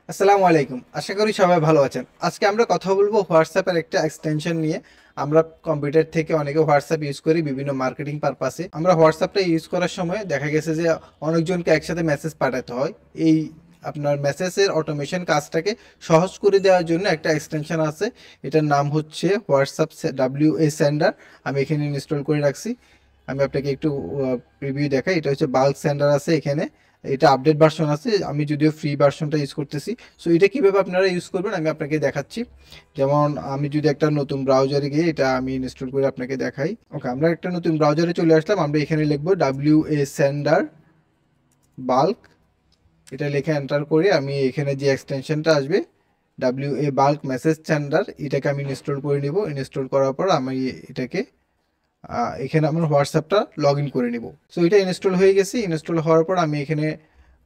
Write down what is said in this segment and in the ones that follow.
আসসালামু আলাইকুম। আশা করি সবাই ভালো আছেন। আজকে আমরা কথা বলবো হোয়াটসঅ্যাপের একটা এক্সটেনশন নিয়ে। আমরা কম্পিউটার থেকে অনেকে হোয়াটসঅ্যাপ ইউজ করি বিভিন্ন মার্কেটিং পারপাসে। আমরা হোয়াটসঅ্যাপটা ইউজ করার সময় দেখা গেছে যে অনেকজনকে একসাথে মেসেজ পাঠাতে হয়। এই আপনার মেসেজের অটোমেশন কাজটাকে সহজ করে দেওয়ার জন্য একটা এক্সটেনশন আছে। এটার নাম হচ্ছে হোয়াটসঅ্যাপ WA সেন্ডার। আমি এখানে ইনস্টল করে রাখছি। আমি আপনাকে একটু প্রিভিউ দেখাই। এটা হচ্ছে বাল্ক সেন্ডার আছে এখানে। এটা আপডেট ভার্সন আছে, আমি যদিও ফ্রি ভার্সনটা ইউজ করতেছি। সো এটা কিভাবে আপনারা ইউজ করবেন আমি আপনাকে দেখাচ্ছি। যেমন আমি যদি একটা নতুন ব্রাউজারে গিয়ে এটা আমি ইনস্টল করে আপনাকে দেখাই। ওকে, আমরা একটা নতুন ব্রাউজারে চলে আসলাম। আমরা এখানে লিখবো WA সেন্ডার বাল্ক। এটা লিখে এন্টার করে আমি এখানে যে এক্সটেনশনটা আসবে WA বাল্ক মেসেজ সেন্ডার, এটাকে আমি ইনস্টল করে নিব। ইনস্টল করার পর আমি এটাকে এখানে আমার হোয়াটসঅ্যাপটা লগ ইন করে নিব। সো এটা ইনস্টল হয়ে গেছে। ইনস্টল হওয়ার পর আমি এখানে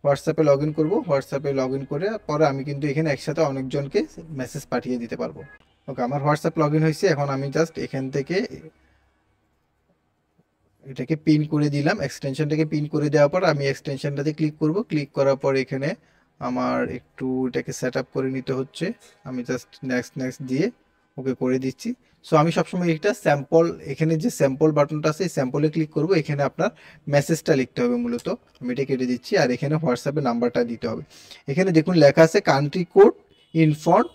হোয়াটসঅ্যাপে লগ ইন করবো। হোয়াটসঅ্যাপে লগ ইন করে পরে আমি কিন্তু এখানে একসাথে অনেকজনকে মেসেজ পাঠিয়ে দিতে পারবো। ওকে, আমার হোয়াটসঅ্যাপ লগ ইন হয়েছে। এখন আমি জাস্ট এখান থেকে এটাকে পিন করে দিলাম। এক্সটেনশনটাকে পিন করে দেওয়ার পর আমি এক্সটেনশনটাতে ক্লিক করব। ক্লিক করার পর এখানে আমার একটু এটাকে সেট আপ করে নিতে হচ্ছে। আমি জাস্ট নেক্সট নেক্সট দিয়ে ওকে করে দিচ্ছি। সো আমি সবসময় এটা স্যাম্পল, এখানে যে স্যাম্পল বাটনটা আছে এই স্যাম্পলে ক্লিক করব। এখানে আপনার মেসেজটা লিখতে হবে মূলত। আমি এটা কেটে দিচ্ছি আর এখানে হোয়াটসঅ্যাপে নাম্বারটা দিতে হবে। এখানে দেখুন লেখা আছে country code in font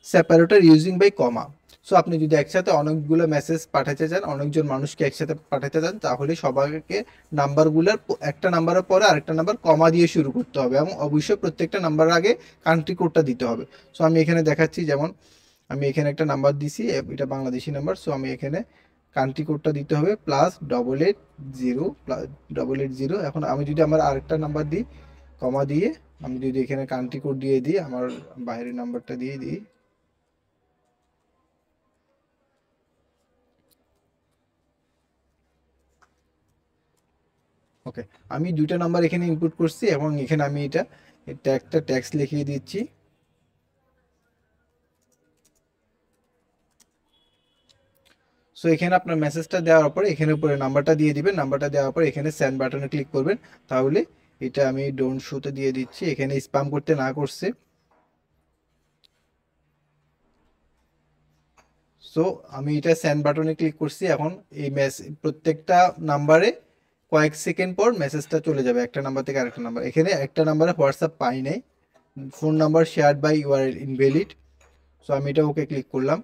separator using by comma. So আপনি যদি একসাথে অনেকগুলো মেসেজ পাঠাতে চান, অনেকজন মানুষকে একসাথে পাঠাতে চান, তাহলে সবাইকে নাম্বারগুলোর একটা নাম্বারের পরে আরেকটা নাম্বার কমা দিয়ে শুরু করতে হবে এবং অবশ্যই প্রত্যেকটা নাম্বারের আগে কান্ট্রি কোডটা দিতে হবে। সো আমি এখানে দেখাচ্ছি, যেমন আমি এখানে একটা নাম্বার দিছি, এটা বাংলাদেশি নাম্বার। সো আমি এখানে কান্ট্রি কোডটা দিতে হবে +880 +880। এখন আমি যদি আমার আরেকটা নাম্বার দিই কমা দিয়ে, আমি যদি এখানে কান্ট্রি কোড দিয়ে দিই, আমার বাইরের নাম্বারটা দিয়ে দিই। ওকে, আমি দুইটা নাম্বার এখানে ইনপুট করছি এবং এখানে আমি এটা একটা ট্যাক্স লিখিয়ে দিচ্ছি। সো এখানে আপনার মেসেজটা দেওয়ার পরে এখানে উপরে নাম্বারটা দিয়ে দিবেন। নাম্বারটা দেওয়ার পর এখানে সেন্ড বাটনে ক্লিক করবেন। তাহলে এটা আমি ডোন্ট শোতে দিয়ে দিচ্ছি, এখানে স্প্যাম করতে না করছে। সো আমি এটা সেন্ড বাটনে ক্লিক করছি। এখন এই প্রত্যেকটা নাম্বারে কয়েক সেকেন্ড পর মেসেজটা চলে যাবে একটা নাম্বার থেকে আরেকটা নাম্বার। এখানে একটা নাম্বারে হোয়াটসঅ্যাপ পাই নাই, phone number share by UR invalid. So আমি এটা ওকে ক্লিক করলাম।